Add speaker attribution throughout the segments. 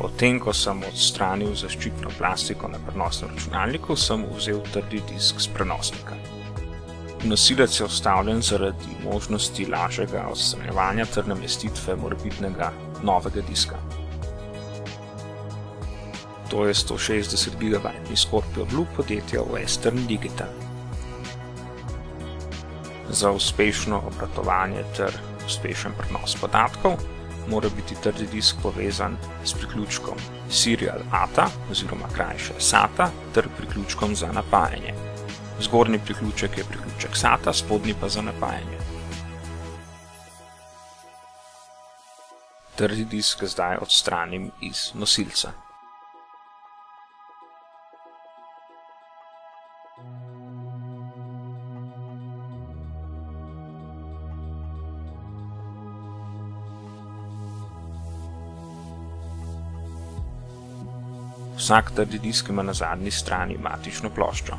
Speaker 1: Potem, ko sem odstranil zaščitno plastiko na prenosnem računalniku, sem vzel trdi disk s prenosnika. Nosilec je vstavljen zaradi možnosti lažjega odstranjevanja ter namestitve morebitnega novega diska. To je 160 GB Scorpio Blue podjetja Western Digital. Za uspešno obratovanje ter uspešen prenos podatkov mora biti trdi disk povezan s priključkom Serial ATA oziroma krajše SATA ter priključkom za napajanje. Zgornji priključek je priključek SATA, spodnji pa za napajanje. Trdi disk zdaj odstranim iz nosilca. Vsak trdi disk ima na zadnji strani matično ploščo.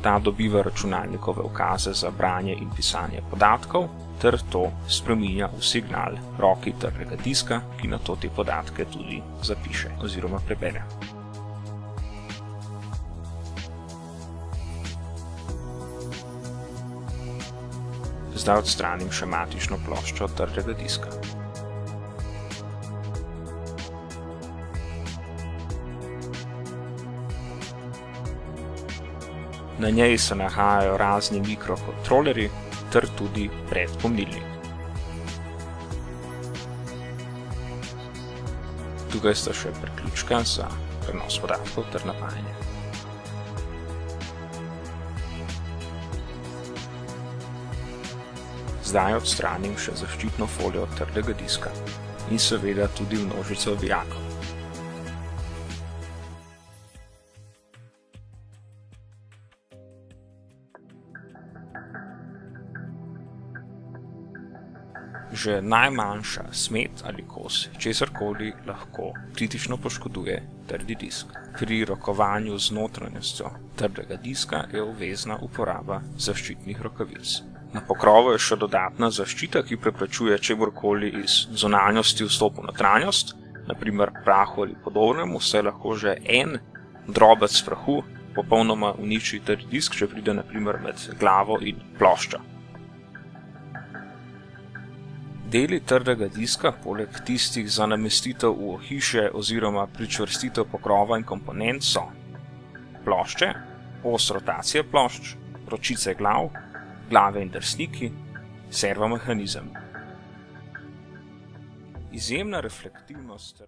Speaker 1: Ta dobiva računalnikove ukaze za branje in pisanje podatkov, ter to spreminja v signal roki trdega diska, ki nato te podatke tudi zapiše oziroma prebere. Zdaj odstranim še matično ploščo trdega diska. Na njej se nahajajo razni mikrokontrolerji ter tudi predpomnilnik. Tukaj sta še priključka za prenos podatkov ter napajanje. Zdaj odstranim še zaščitno folijo trdega diska in seveda tudi množico ovijakov. Že najmanjša smet ali kos česarkoli lahko kritično poškoduje trdi disk. Pri rokovanju z notranjostjo trdega diska je obvezna uporaba zaščitnih rokavic. Na pokrovu je še dodatna zaščita, ki preprečuje čemurkoli iz zunanjosti vstop v notranjost, na primer prahu ali podobnemu, saj lahko že en drobec prahu popolnoma uniči trdi disk, če pride na primer med glavo in ploščo. Deli trdega diska, poleg tistih za namestitev v ohišje oziroma pričvrstitev pokrova in komponent so plošče, os rotacije plošč, ročice glav, glave in drsniki, servomehanizem. Izjemna reflektivnost